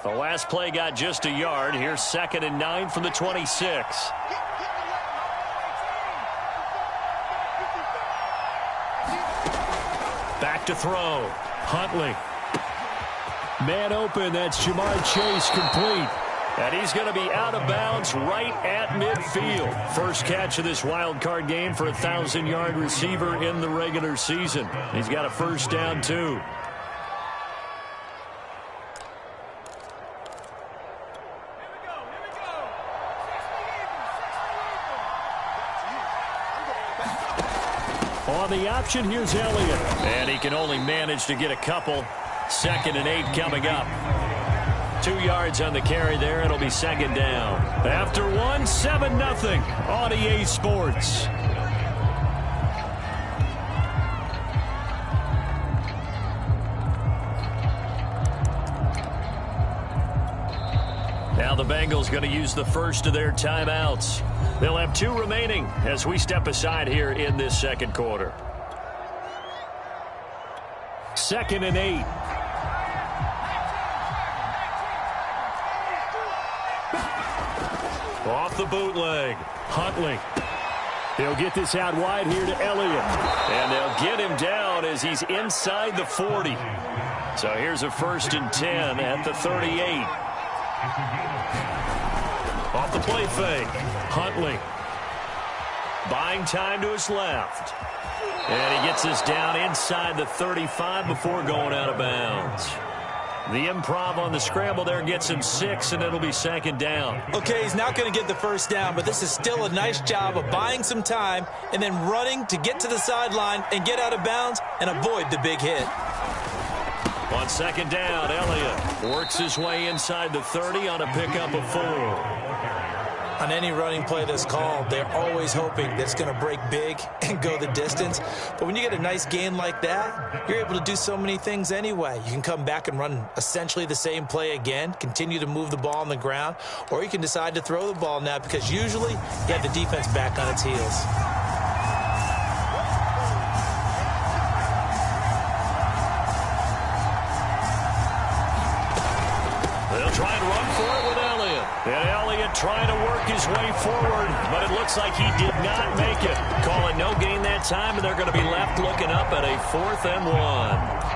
The last play got just a yard. Here's 2nd and 9 from the 26. Back to throw. Huntley. Man open. That's Jamar Chase, complete. And he's going to be out of bounds right at midfield. First catch of this wild card game for a 1,000-yard receiver in the regular season. He's got a first down, too. On the option, here's Elliott. And he can only manage to get a couple. 2nd and 8 coming up. 2 yards on the carry there. It'll be 2nd down. After 1, 7-0 on EA Sports. Now the Bengals going to use the first of their timeouts. They'll have 2 remaining as we step aside here in this second quarter. 2nd and 8. Off the bootleg. Huntley. He'll get this out wide here to Elliott. And they'll get him down as he's inside the 40. So here's a 1st and 10 at the 38. Off the play fake. Huntley. Buying time to his left. And he gets this down inside the 35 before going out of bounds. The improv on the scramble there gets him 6, and it'll be 2nd down. Okay, he's not going to get the first down, but this is still a nice job of buying some time and then running to get to the sideline and get out of bounds and avoid the big hit. On 2nd down, Elliott works his way inside the 30 on a pickup of 4. On any running play that's called, they're always hoping that it's going to break big and go the distance. But when you get a nice gain like that, you're able to do so many things anyway. You can come back and run essentially the same play again, continue to move the ball on the ground, or you can decide to throw the ball now because usually you have the defense back on its heels. They'll try and run for it with Elliott. And Elliott trying to work his way forward, but it looks like he did not make it. Calling no gain that time, and they're going to be left looking up at a 4th and 1.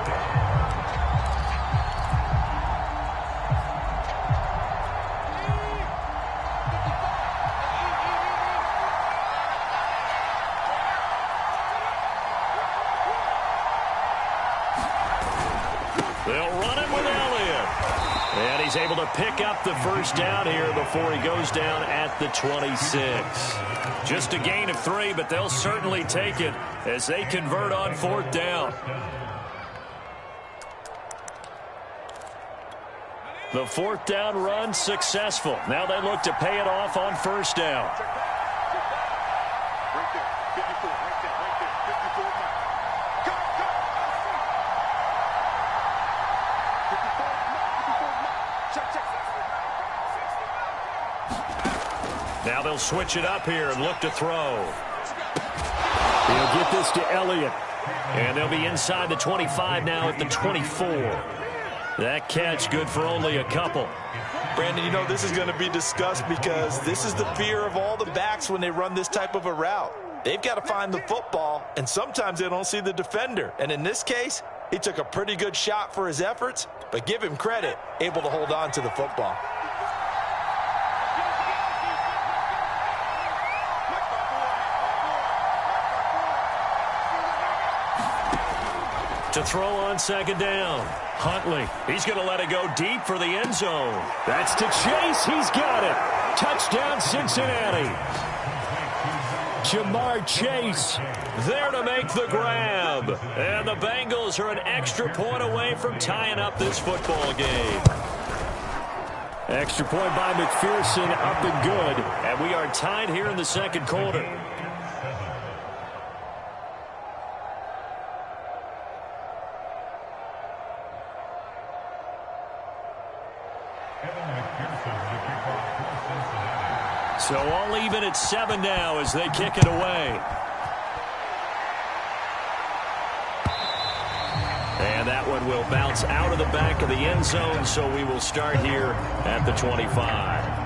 They'll run it with Elliott. And he's able to pick up the first down here before he goes down at the 26. Just a gain of 3, but they'll certainly take it as they convert on 4th down. The 4th down run successful. Now they look to pay it off on 1st down. Now they'll switch it up here and look to throw. He'll get this to Elliott. And they'll be inside the 25 now at the 24. That catch good for only a couple. Brandon, you know this is going to be discussed because this is the fear of all the backs when they run this type of a route. They've got to find the football, and sometimes they don't see the defender. And in this case, he took a pretty good shot for his efforts, but give him credit, able to hold on to the football. To throw on 2nd down. Huntley. He's going to let it go deep for the end zone. That's to Chase. He's got it. Touchdown, Cincinnati. Jamar Chase there to make the grab. And the Bengals are an extra point away from tying up this football game. Extra point by McPherson, up and good. And we are tied here in the second quarter. So all even at 7 now as they kick it away. And that one will bounce out of the back of the end zone, so we will start here at the 25.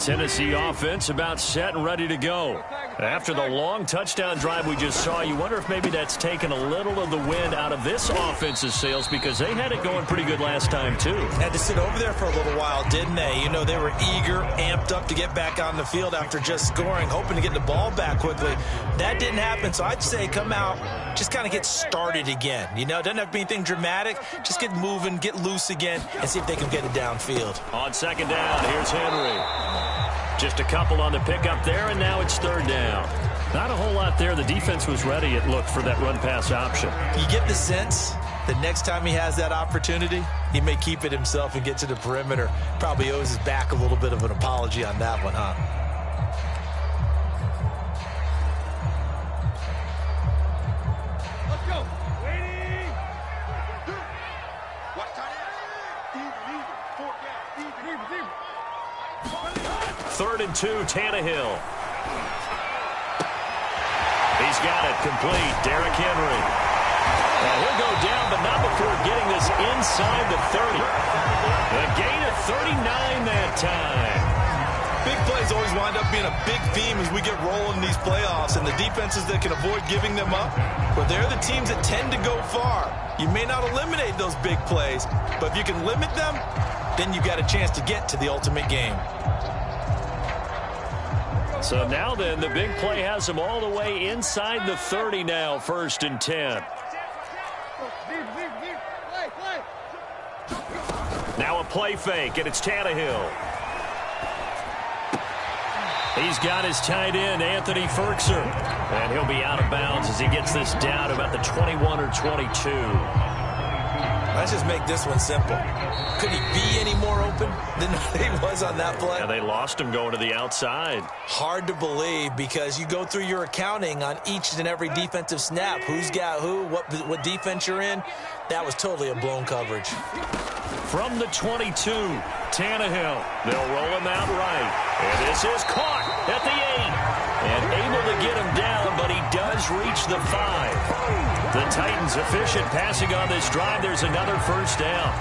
Tennessee offense about set and ready to go. After the long touchdown drive we just saw, you wonder if maybe that's taken a little of the wind out of this offense's sails, because they had it going pretty good last time too. Had to sit over there for a little while, didn't they? You know, they were eager, amped up to get back on the field after just scoring, hoping to get the ball back quickly. That didn't happen, so I'd say come out, just kind of get started again. You know, doesn't have to be anything dramatic. Just get moving, get loose again, and see if they can get it downfield. On second down, here's Henry. Just a couple on the pickup there, and now it's third down. Not a whole lot there. The defense was ready, it looked, for that run-pass option. You get the sense that next time he has that opportunity, he may keep it himself and get to the perimeter. Probably owes his back a little bit of an apology on that one, huh? Let's go. Waiting. Third and 2, Tannehill. He's got it complete. Derrick Henry. And he'll go down, but not before getting this inside the 30. A gain of 39 that time. Big plays always wind up being a big theme as we get rolling in these playoffs, and the defenses that can avoid giving them up, well, they're the teams that tend to go far. You may not eliminate those big plays, but if you can limit them, then you've got a chance to get to the ultimate game. So now then, the big play has him all the way inside the 30 now, 1st and 10. Now a play fake, and it's Tannehill. He's got his tight end, Anthony Ferkser. And he'll be out of bounds as he gets this down about the 21 or 22. Let's just make this one simple. Could he be any more open than he was on that play? Yeah, they lost him going to the outside. Hard to believe, because you go through your accounting on each and every defensive snap. Who's got who, what defense you're in. That was totally a blown coverage. From the 22, Tannehill. They'll roll him out right. And this is caught at the 8. And able to get him down, but he does reach the 5. The Titans efficient passing on this drive. There's another first down.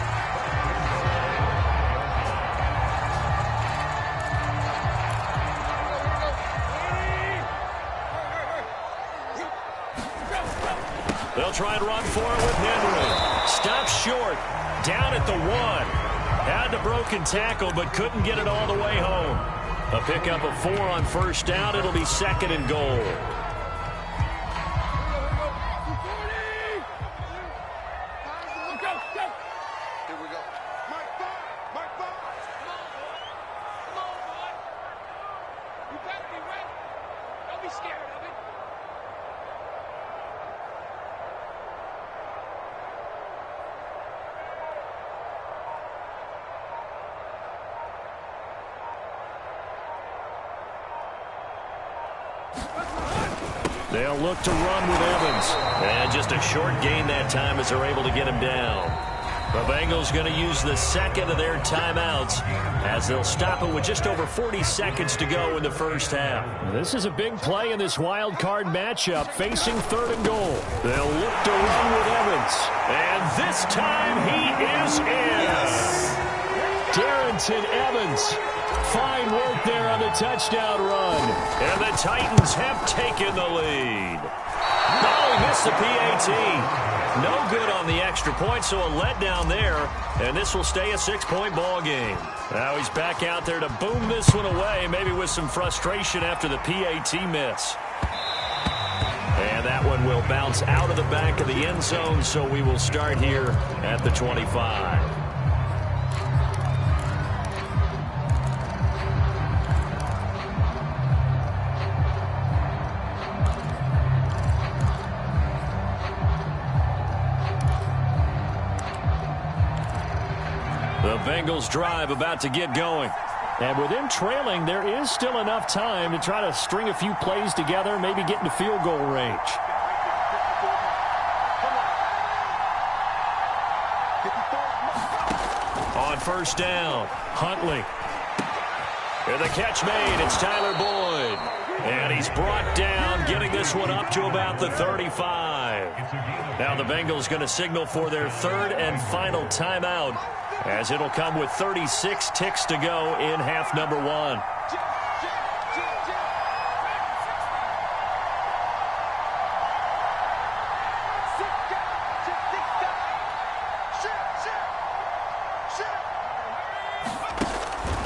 They'll try and run for it with Henry. Stopped short. Down at the 1. Had the broken tackle, but couldn't get it all the way home. A pickup of 4 on first down. It'll be 2nd and goal. They'll look to run with Evans. And just a short gain that time as they're able to get him down. The Bengals going to use the second of their timeouts as they'll stop it with just over 40 seconds to go in the first half. This is a big play in this wild card matchup, facing 3rd and goal. They'll look to run with Evans. And this time he is in. Yes. Darrington Evans. Fine work there on the touchdown run. And the Titans have taken the lead. No, he missed the PAT. No good on the extra point, so a letdown there. And this will stay a 6-point ball game. Now he's back out there to boom this one away, maybe with some frustration after the PAT miss. And that one will bounce out of the back of the end zone, so we will start here at the 25. The Bengals drive about to get going. And with them trailing, there is still enough time to try to string a few plays together, maybe get into field goal range. On first down, Huntley. And the catch made. It's Tyler Boyd. And he's brought down, getting this one up to about the 35. Now the Bengals going to signal for their third and final timeout, as it'll come with 36 ticks to go in half number one.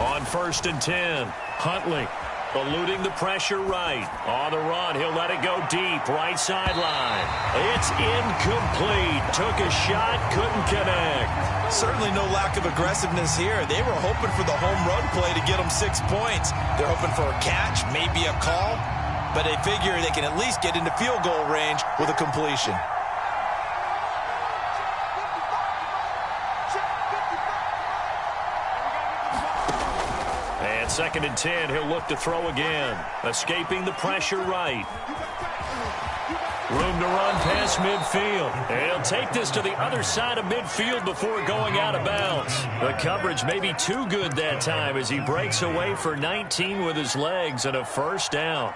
On first and 10, Huntley eluding the pressure right. On the run, he'll let it go deep, right sideline. It's incomplete. Took a shot, couldn't connect. Certainly no lack of aggressiveness here. They were hoping for the home run play to get them 6 points. They're hoping for a catch, maybe a call, but they figure they can at least get into field goal range with a completion. Second and 10, he'll look to throw again. Escaping the pressure right. Room to run past midfield. And he'll take this to the other side of midfield before going out of bounds. The coverage may be too good that time as he breaks away for 19 with his legs and a first down.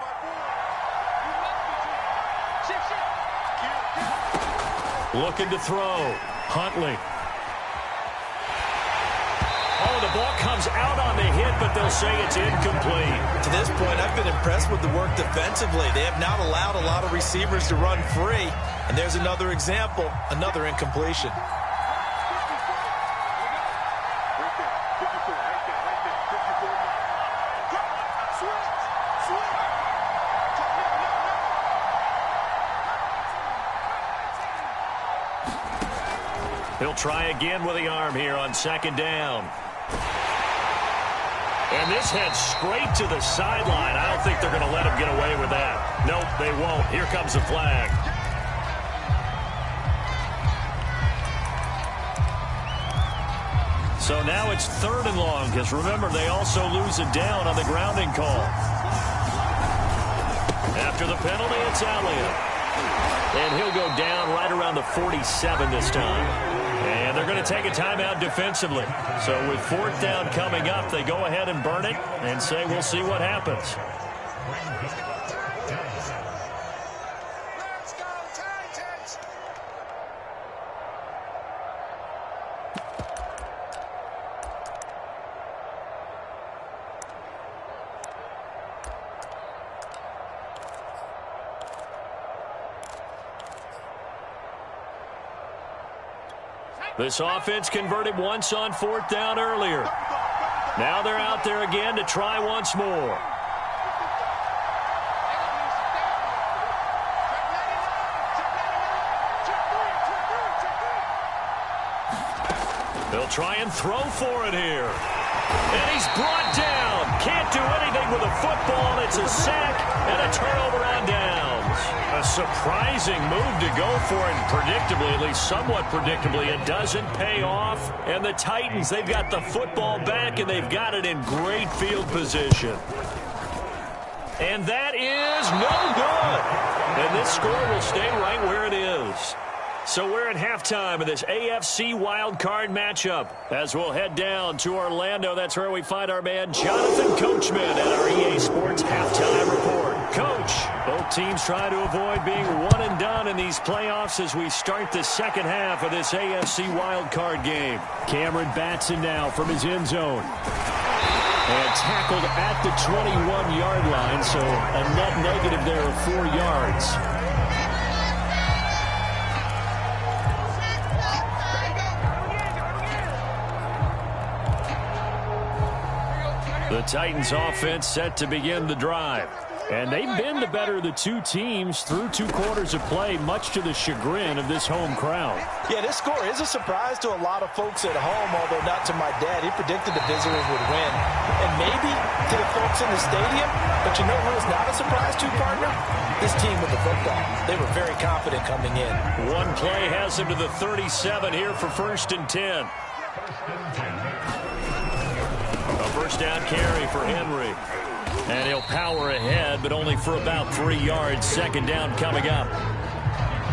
Looking to throw. Huntley. Oh, the ball comes out on the hit, but they'll say it's incomplete. To this point, I've been impressed with the work defensively. They have not allowed a lot of receivers to run free. And there's another example, another incompletion. He'll try again with the arm here on second down. And this heads straight to the sideline. I don't think they're going to let him get away with that. Nope, they won't. Here comes the flag. So now it's third and long, because remember, they also lose a down on the grounding call. After the penalty, it's Elliott. And he'll go down right around the 47 this time. And they're going to take a timeout defensively. So with fourth down coming up, they go ahead and burn it and say we'll see what happens. This offense converted once on fourth down earlier. Now they're out there again to try once more. They'll try and throw for it here. And he's brought down. Can't do anything with a football. It's a sack and a turnover on downs. A surprising move to go for it, and predictably, at least somewhat predictably, it doesn't pay off. And the Titans, they've got the football back, and they've got it in great field position. And that is no good. And this score will stay right where it is. So we're at halftime of this AFC wildcard matchup. As we'll head down to Orlando, that's where we find our man Jonathan Coachman at our EA Sports Halftime Report. Coach, both teams try to avoid being one and done in these playoffs as we start the second half of this AFC wildcard game. Cameron Batson now from his end zone. And tackled at the 21-yard line, so a net negative there of 4 yards. The Titans offense set to begin the drive. And they've been the better of the two teams through 2 quarters of play, much to the chagrin of this home crowd. Yeah, this score is a surprise to a lot of folks at home, although not to my dad. He predicted the visitors would win. And maybe to the folks in the stadium, but you know who is not a surprise to, partner? This team with the football. They were very confident coming in. One play has them to the 37 here for first and 10. A first down carry for Henry. And he'll power ahead, but only for about 3 yards. Second down coming up.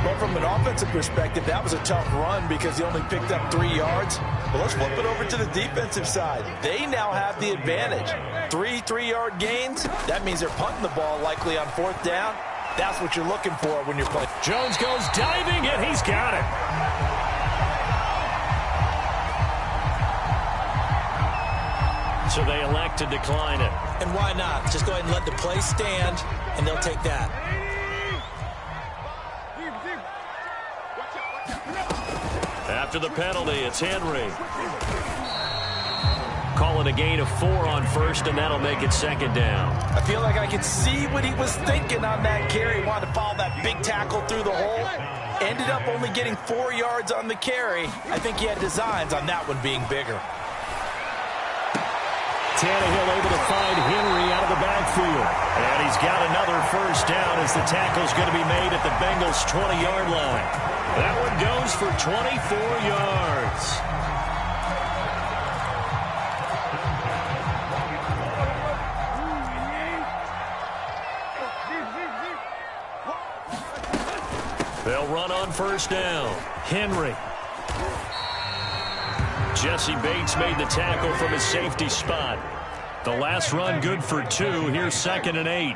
Well, from an offensive perspective, that was a tough run because he only picked up 3 yards. Well, let's flip it over to the defensive side. They now have the advantage. 3 3-yard gains. That means they're punting the ball likely on 4th down. That's what you're looking for when you're playing. Jones goes diving, and he's got it. So they elect to decline it. And why not? Just go ahead and let the play stand, and they'll take that. After the penalty, it's Henry. Calling a gain of 4 on 1st, and that'll make it 2nd down. I feel like I could see what he was thinking on that carry. He wanted to follow that big tackle through the hole. Ended up only getting 4 yards on the carry. I think he had designs on that one being bigger. Tannehill able to find Henry out of the backfield. And he's got another 1st down as the tackle's going to be made at the Bengals' 20-yard line. That one goes for 24 yards. They'll run on 1st down. Henry. Jesse Bates made the tackle from his safety spot. The last run good for 2. Here's 2nd and 8.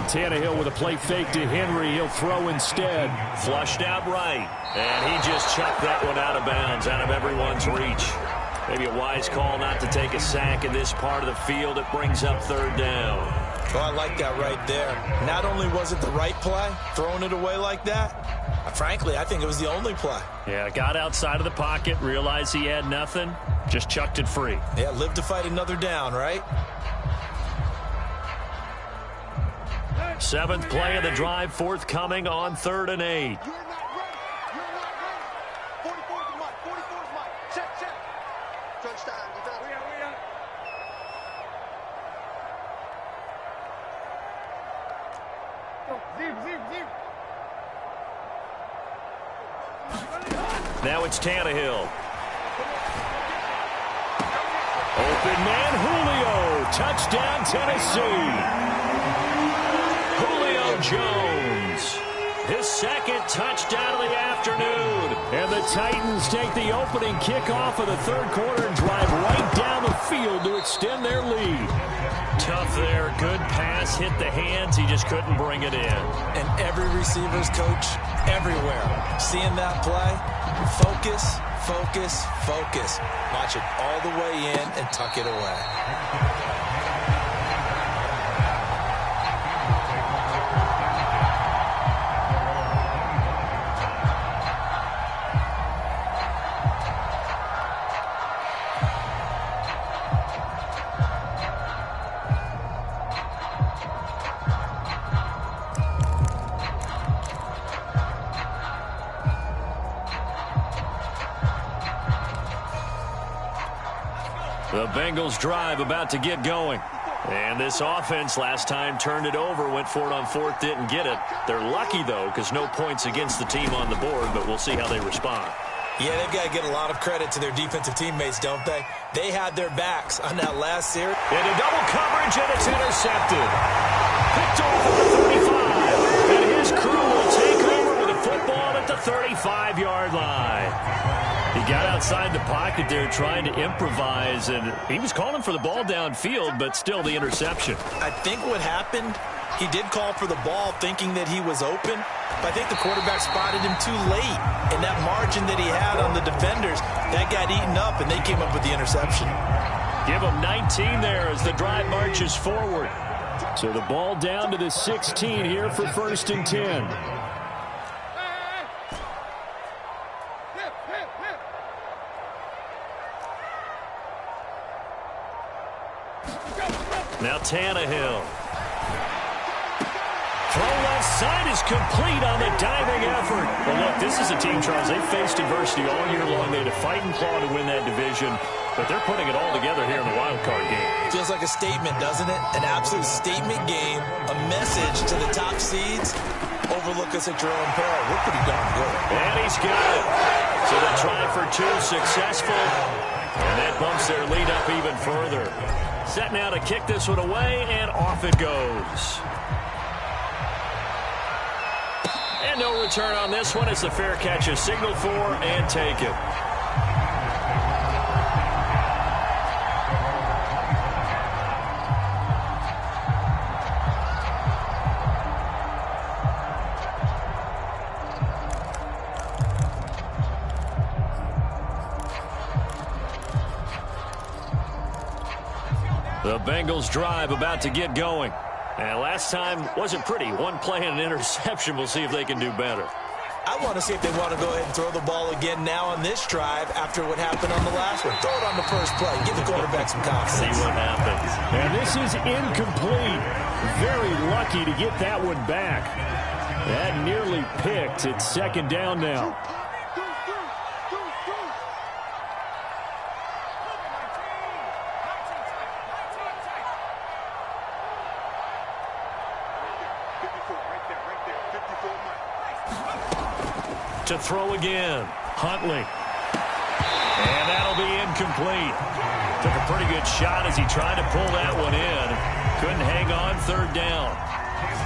Tannehill with a play fake to Henry. He'll throw instead. Flushed out right. And he just chucked that one out of bounds, out of everyone's reach. Maybe a wise call not to take a sack in this part of the field. It brings up 3rd down. Well, I like that right there. Not only was it the right play, throwing it away like that, frankly, I think it was the only play. Yeah, got outside of the pocket, realized he had nothing, just chucked it free. Yeah, live to fight another down, right? 7th play of the drive, forthcoming on 3rd and 8. You're not ready. You're not ready. 44's the mark. 44's mark. Check, check. Crunch time. We got. Zip. Now it's Tannehill. Open man, Julio. Touchdown, Tennessee. Julio Jones. His 2nd touchdown of the afternoon. And the Titans take the opening kickoff of the 3rd quarter and drive right down the field to extend their lead. Tough there. Good pass. Hit the hands. He just couldn't bring it in. And every receiver's coach everywhere. Seeing that play, focus, focus, focus. Watch it all the way in and tuck it away. The Bengals drive about to get going. And this offense last time turned it over, went for it on 4th, didn't get it. They're lucky, though, because no points against the team on the board, but we'll see how they respond. Yeah, they've got to get a lot of credit to their defensive teammates, don't they? They had their backs on that last series. Into double coverage, and it's intercepted. Picked off at the 35. And his crew will take over with a football at the 35-yard line. He got outside the pocket there trying to improvise, and he was calling for the ball downfield, but still the interception. I think what happened, he did call for the ball thinking that he was open, but I think the quarterback spotted him too late. And that margin that he had on the defenders, that got eaten up, and they came up with the interception. Give him 19 there as the drive marches forward. So the ball down to the 16 here for 1st and 10. Now Tannehill. Throw left side is complete on the diving effort. Well, look, this is a team, Charles, they faced adversity all year long. They had to fight and claw to win that division, but they're putting it all together here in the wild card game. Feels like a statement, doesn't it? An absolute statement game, a message to the top seeds. Overlook us at your own peril. We're pretty darn good. And he's got it. So the try for 2 successful, and that bumps their lead up even further. Set now to kick this one away, and off it goes. And no return on this one as the fair catch is signaled for and taken. The Bengals drive about to get going. And last time wasn't pretty. One play and an interception. We'll see if they can do better. I want to see if they want to go ahead and throw the ball again now on this drive after what happened on the last one. Throw it on the first play. Give the quarterback some confidence. See what happens. And this is incomplete. Very lucky to get that one back. That nearly picked. It's second down now. To throw again. Huntley. And that'll be incomplete. Took a pretty good shot as he tried to pull that one in. Couldn't hang on third down.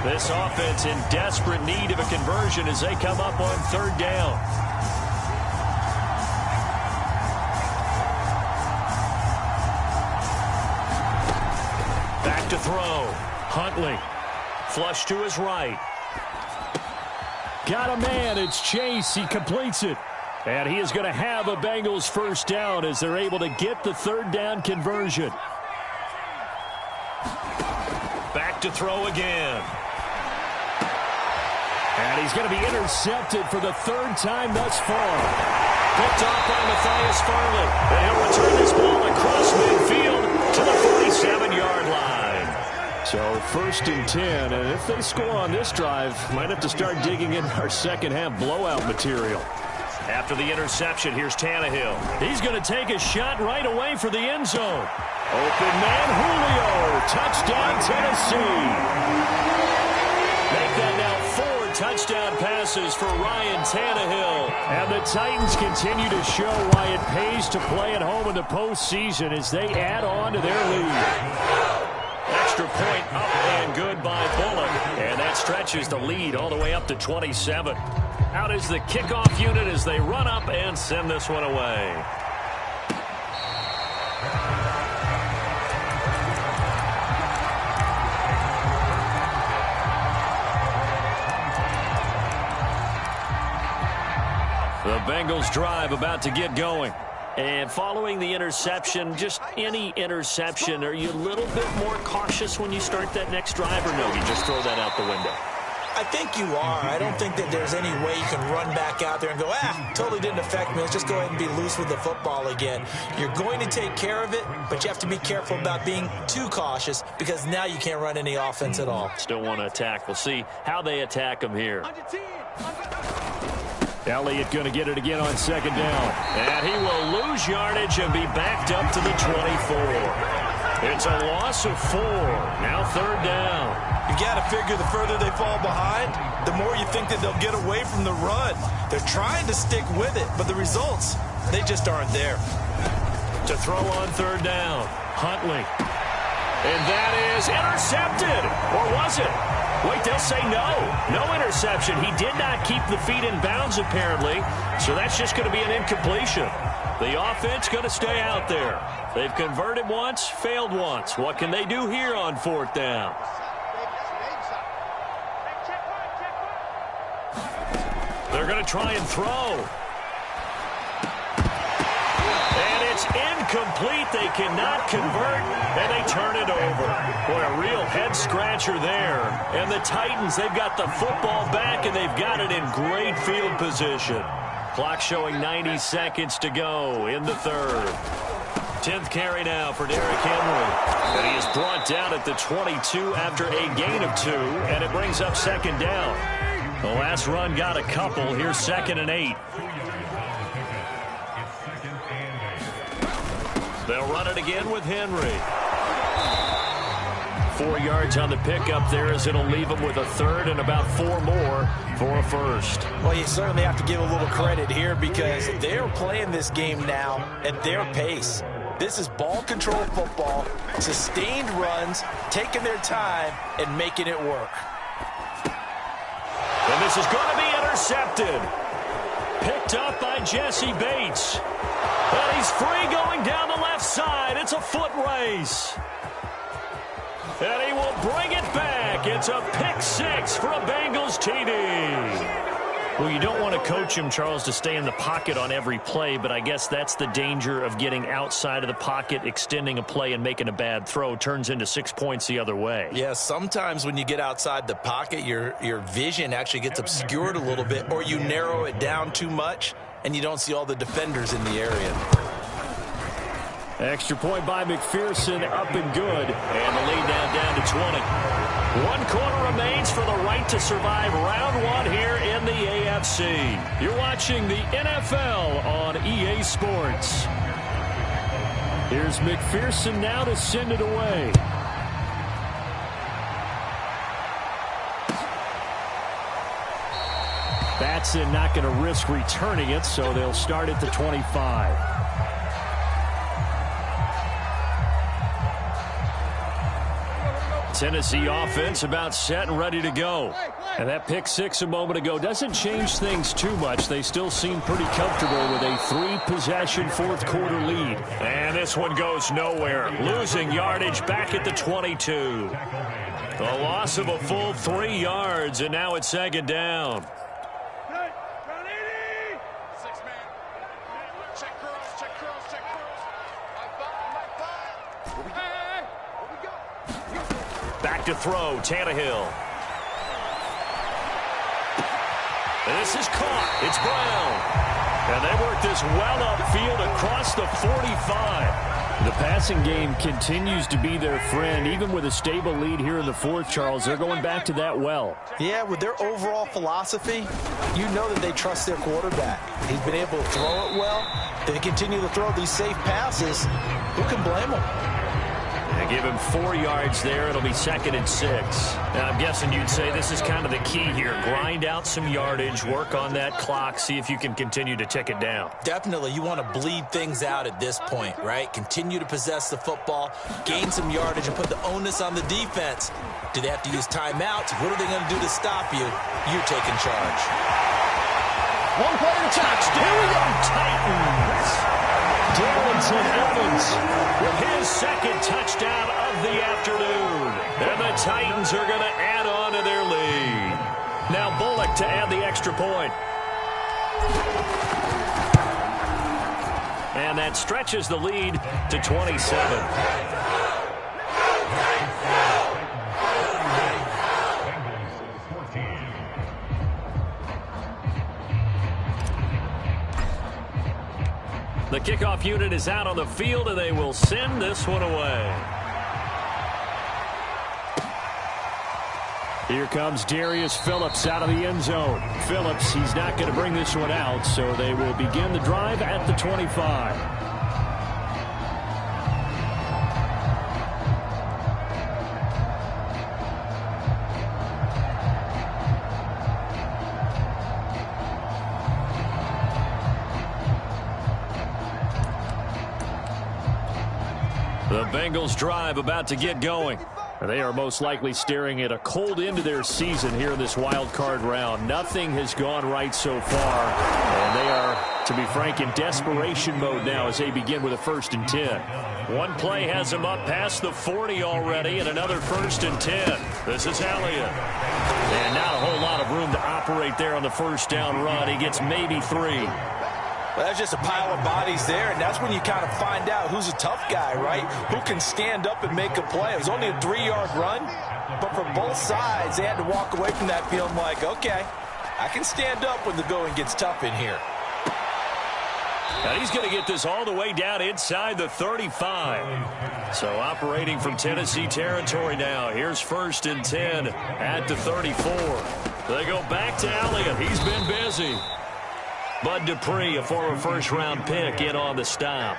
This offense in desperate need of a conversion as they come up on third down. Back to throw. Huntley. Flush to his right. Got a man. It's Chase. He completes it. And he is going to have a Bengals first down as they're able to get the third down conversion. Back to throw again. And he's going to be intercepted for the third time thus far. Picked off by Matthias Farley. And he'll return this ball across midfield to the 47-yard line. So first and 10, and if they score on this drive, might have to start digging in our second half blowout material. After the interception, here's Tannehill. He's going to take a shot right away for the end zone. Open man, Julio. Touchdown, Tennessee. Make that now 4 touchdown passes for Ryan Tannehill. And the Titans continue to show why it pays to play at home in the postseason as they add on to their lead. Extra point up and good by Bullock. And that stretches the lead all the way up to 27. Out is the kickoff unit as they run up and send this one away. The Bengals drive about to get going. And following the interception, just any interception, are you a little bit more cautious when you start that next drive, or no, you just throw that out the window? I think you are. I don't think that there's any way you can run back out there and go, totally didn't affect me. Let's just go ahead and be loose with the football again. You're going to take care of it, but you have to be careful about being too cautious because now you can't run any offense at all. Still want to attack. We'll see how they attack them here. Elliott going to get it again on second down. And he will lose yardage and be backed up to the 24. It's a loss of 4. Now third down. You got to figure the further they fall behind, the more you think that they'll get away from the run. They're trying to stick with it, but the results, they just aren't there. To throw on third down, Huntley. And that is intercepted. Or was it? Wait, they'll say no. No interception. He did not keep the feet in bounds, apparently. So that's just going to be an incompletion. The offense going to stay out there. They've converted once, failed once. What can they do here on fourth down? They're going to try and throw. And it's incomplete. They cannot convert, and they turn it over. Boy, a real head-scratcher there. And the Titans, they've got the football back, and they've got it in great field position. Clock showing 90 seconds to go in the third. 10th carry now for Derrick Henry. And he is brought down at the 22 after a gain of 2, and it brings up second down. The last run got a couple. Here's 2nd and 8. They'll run it again with Henry. 4 yards on the pickup there as it'll leave them with a third and about 4 more for a first. Well, you certainly have to give a little credit here because they're playing this game now at their pace. This is ball control football, sustained runs, taking their time, and making it work. And this is going to be intercepted. Picked up by Jesse Bates. And he's free going down the left side. It's a foot race. And he will bring it back. It's a pick six for a Bengals TD. Well, you don't want to coach him, Charles, to stay in the pocket on every play, but I guess that's the danger of getting outside of the pocket, extending a play, and making a bad throw. Turns into 6 points the other way. Yeah, sometimes when you get outside the pocket, your vision actually gets obscured a little bit, or you narrow it down too much, and you don't see all the defenders in the area. Extra point by McPherson, up and good. And the lead now down to 20. 1 quarter remains for the right to survive round one here in the AFC. You're watching the NFL on EA Sports. Here's McPherson now to send it away. Batson not going to risk returning it, so they'll start at the 25. Tennessee offense about set and ready to go. And that pick six a moment ago doesn't change things too much. They still seem pretty comfortable with a 3-possession fourth quarter lead. And this one goes nowhere. Losing yardage back at the 22. The loss of a full 3 yards, and now it's second down. Back to throw, Tannehill. And this is caught. It's Brown. And they work this well upfield across the 45. The passing game continues to be their friend. Even with a stable lead here in the fourth, Charles, they're going back to that well. Yeah, with their overall philosophy, you know that they trust their quarterback. He's been able to throw it well. They continue to throw these safe passes. Who can blame them? They give him 4 yards there. It'll be 2nd and 6. Now, I'm guessing you'd say this is kind of the key here. Grind out some yardage, work on that clock, see if you can continue to tick it down. Definitely. You want to bleed things out at this point, right? Continue to possess the football, gain some yardage, and put the onus on the defense. Do they have to use timeouts? What are they going to do to stop you? You're taking charge. One play to touchdown, Titans. Darlington Evans with his second touchdown of the afternoon. And the Titans are going to add on to their lead. Now Bullock to add the extra point. And that stretches the lead to 27. The kickoff unit is out on the field, and they will send this one away. Here comes Darius Phillips out of the end zone. Phillips, he's not going to bring this one out, so they will begin the drive at the 25. The Bengals drive about to get going. They are most likely staring at a cold end to their season here in this wild card round. Nothing has gone right so far, and they are, to be frank, in desperation mode now as they begin with a 1st and 10. One play has them up past the 40 already, and another 1st and 10. This is Elliott. And not a whole lot of room to operate there on the first down run. He gets maybe 3. Well, that's just a pile of bodies there, and that's when you kind of find out who's a tough guy, right? Who can stand up and make a play. It was only a 3-yard run, but for both sides, they had to walk away from that feeling like, okay, I can stand up when the going gets tough in here. Now he's going to get this all the way down inside the 35. So operating from Tennessee territory now. Here's 1st and 10 at the 34. They go back to Elliott. He's been busy. Bud Dupree, a former first-round pick, in on the stop.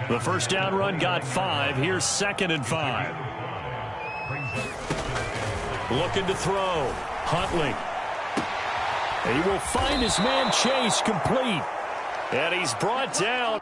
The first down run got 5. Here's 2nd and 5. Looking to throw. Huntley. And he will find his man Chase complete. And he's brought down.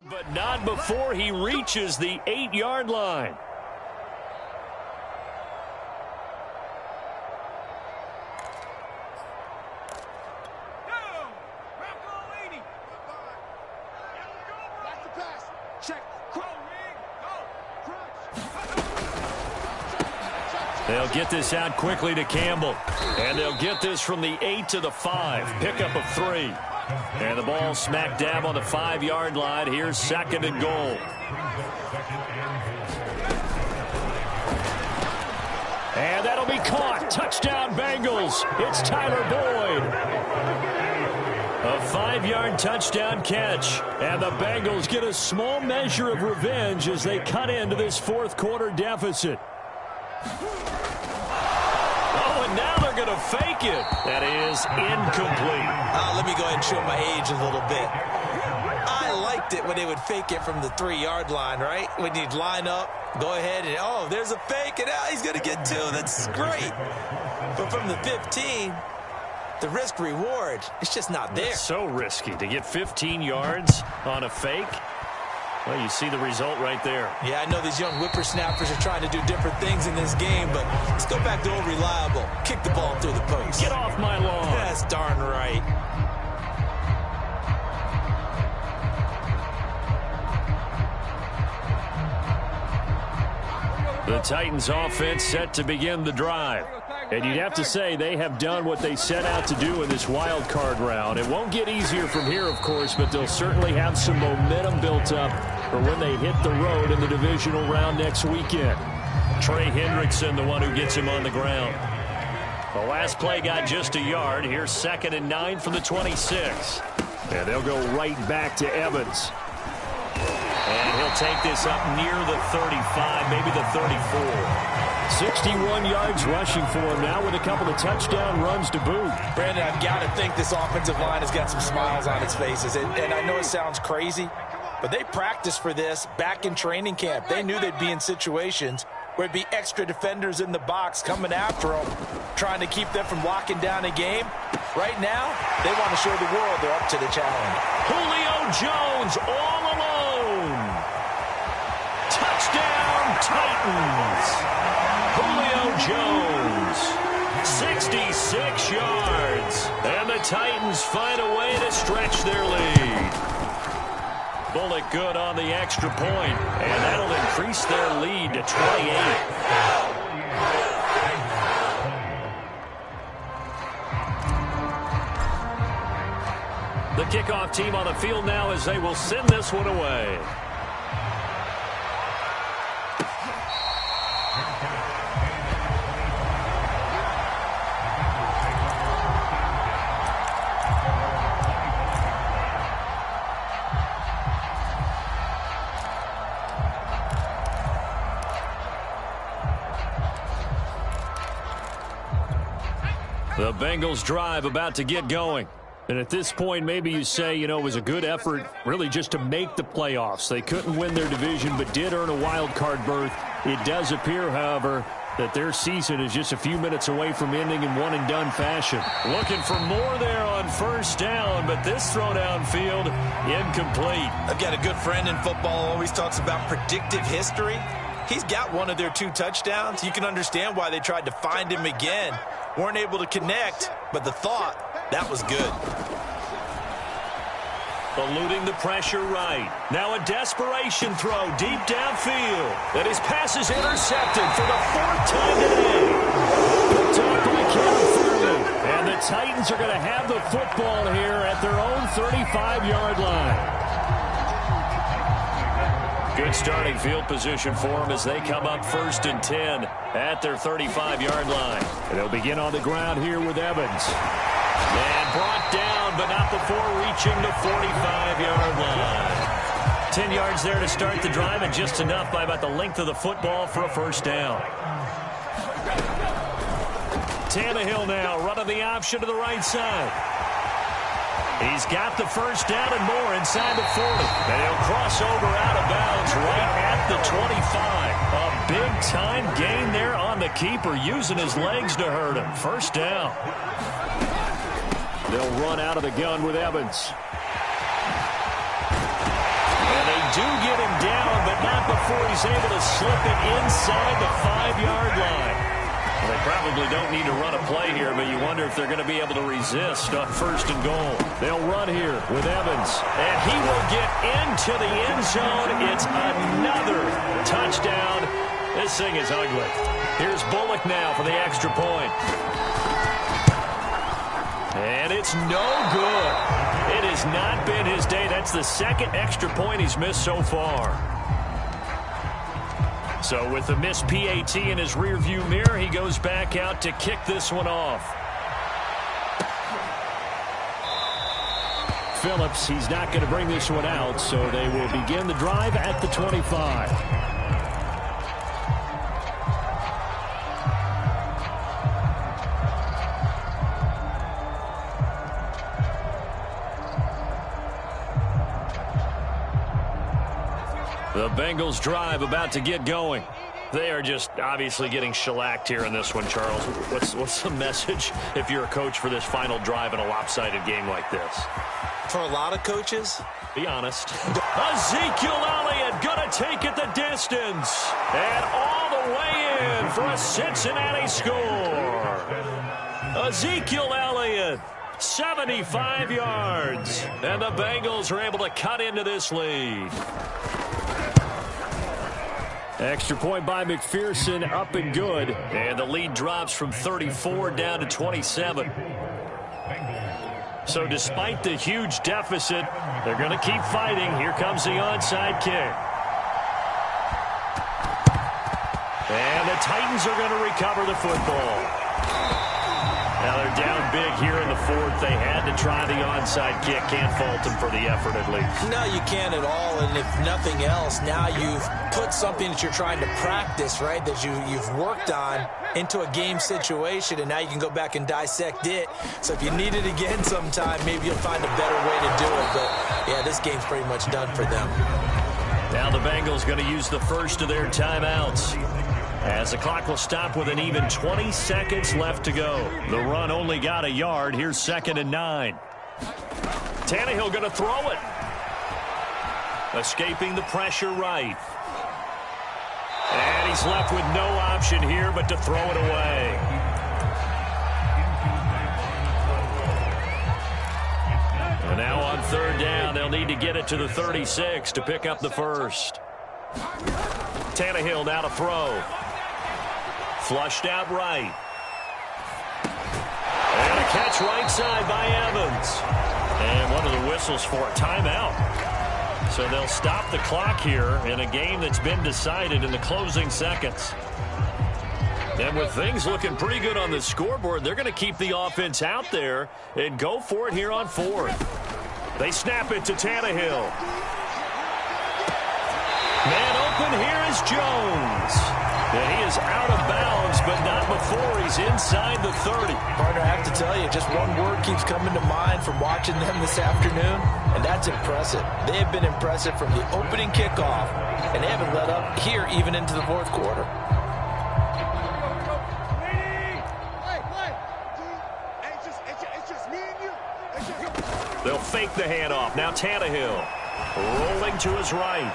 But not before he reaches the 8-yard line. They'll get this out quickly to Campbell. And they'll get this from the 8 to the 5. Pickup of 3. And the ball smack dab on the 5-yard line. Here's 2nd and goal. And that'll be caught. Touchdown, Bengals. It's Tyler Boyd. A 5-yard touchdown catch. And the Bengals get a small measure of revenge as they cut into this 4th quarter deficit. Oh, and now they're going to fake it. That is incomplete. Let me go ahead and show my age a little bit. I liked it when they would fake it from the 3-yard line, right? When you'd line up, go ahead and, oh, there's a fake, and he's going to get 2. That's great. But from the 15, the risk-reward, it's just not there. It's so risky to get 15 yards on a fake. Well, you see the result right there. Yeah, I know these young whippersnappers are trying to do different things in this game, but let's go back to old reliable. Kick the ball through the post. Get off my lawn. That's darn right. The Titans offense set to begin the drive. And you'd have to say they have done what they set out to do in this wild card round. It won't get easier from here, of course, but they'll certainly have some momentum built up for when they hit the road in the divisional round next weekend. Trey Hendrickson, the one who gets him on the ground. The last play got just a yard. Here's 2nd and 9 from the 26. And they'll go right back to Evans. And he'll take this up near the 35, maybe the 34. 61 yards rushing for him now with a couple of touchdown runs to boot. Brandon, I've got to think this offensive line has got some smiles on its faces. And I know it sounds crazy, but they practiced for this back in training camp. They knew they'd be in situations where it'd be extra defenders in the box coming after them, trying to keep them from locking down a game. Right now, they want to show the world they're up to the challenge. Julio Jones all alone. Touchdown, Titans. Julio Jones, 66 yards. And the Titans find a way to stretch their lead. Bullock good on the extra point, and that'll increase their lead to 28. The kickoff team on the field now as they will send this one away. The Bengals drive about to get going. And at this point, maybe you say, it was a good effort really just to make the playoffs. They couldn't win their division but did earn a wild card berth. It does appear, however, that their season is just a few minutes away from ending in one-and-done fashion. Looking for more there on 1st down, but this throw downfield incomplete. I've got a good friend in football, always talks about predictive history. He's got one of their 2 touchdowns. You can understand why they tried to find him again. Weren't able to connect, but the thought, that was good. Eluding the pressure right. Now a desperation throw deep downfield. And his pass is intercepted for the 4th time today. Picked up by Kevin Furman. And the Titans are going to have the football here at their own 35-yard line. Good starting field position for them as they come up 1st and 10 at their 35-yard line. And they'll begin on the ground here with Evans. And brought down, but not before reaching the 45-yard line. 10 yards there to start the drive, and just enough by about the length of the football for a 1st down. Tannehill now running the option to the right side. He's got the 1st down and more inside the 40. And he'll cross over out of bounds right at the 25. A big-time gain there on the keeper, using his legs to hurt him. 1st down. They'll run out of the gun with Evans. And they do get him down, but not before he's able to slip it inside the 5-yard line. Well, they probably don't need to run a play here, but you wonder if they're going to be able to resist on 1st and goal. They'll run here with Evans, and he will get into the end zone. It's another touchdown. This thing is ugly. Here's Bullock now for the extra point. And it's no good. It has not been his day. That's the 2nd extra point he's missed so far. So with the missed PAT in his rearview mirror, he goes back out to kick this one off. Phillips, he's not going to bring this one out, so they will begin the drive at the 25. The Bengals drive about to get going. They are just obviously getting shellacked here in this one, Charles. What's the message if you're a coach for this final drive in a lopsided game like this? For a lot of coaches, be honest. Ezekiel Elliott going to take it the distance. And all the way in for a Cincinnati score. Ezekiel Elliott, 75 yards. And the Bengals are able to cut into this lead. Extra point by McPherson, up and good. And the lead drops from 34 down to 27. So despite the huge deficit, they're going to keep fighting. Here comes the onside kick. And the Titans are going to recover the football. Now they're down big here in the 4th. They had to try the onside kick. Can't fault them for the effort at least. No, you can't at all. And if nothing else, now you've put something that you're trying to practice, right, that you've worked on into a game situation, and now you can go back and dissect it. So if you need it again sometime, maybe you'll find a better way to do it. But, yeah, this game's pretty much done for them. Now the Bengals going to use the first of their timeouts, as the clock will stop with an even 20 seconds left to go. The run only got a yard. Here's 2nd and 9. Tannehill going to throw it. Escaping the pressure right. And he's left with no option here but to throw it away. And now on 3rd down, they'll need to get it to the 36 to pick up the first. Tannehill now to throw. Flushed out right. And a catch right side by Evans. And one of the whistles for a timeout. So they'll stop the clock here in a game that's been decided in the closing seconds. And with things looking pretty good on the scoreboard, they're going to keep the offense out there and go for it here on 4th. They snap it to Tannehill. Man open, here is Jones. And he is out of bounds, but not before he's inside the 30. Partner, I have to tell you, just one word keeps coming to mind from watching them this afternoon, and that's impressive. They have been impressive from the opening kickoff, and they haven't let up here even into the 4th quarter. They'll fake the handoff. Now Tannehill rolling to his right.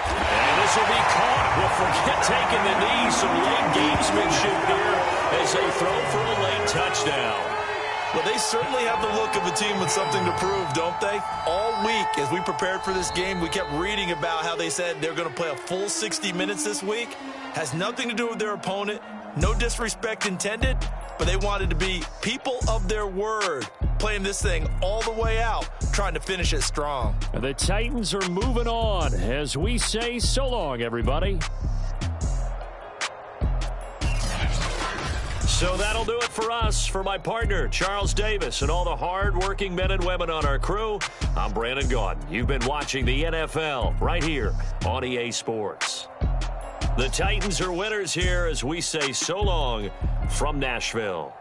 And this will be caught. Well, forget taking the knee. Some late gamesmanship here as they throw for a late touchdown. Well, they certainly have the look of a team with something to prove, don't they? All week, as we prepared for this game, we kept reading about how they said they're going to play a full 60 minutes this week. Has nothing to do with their opponent. No disrespect intended, but they wanted to be people of their word, playing this thing all the way out, trying to finish it strong. The Titans are moving on as we say so long, everybody. So that'll do it for us. For my partner, Charles Davis, and all the hard-working men and women on our crew, I'm Brandon Gaudin. You've been watching the NFL right here on EA Sports. The Titans are winners here as we say so long from Nashville.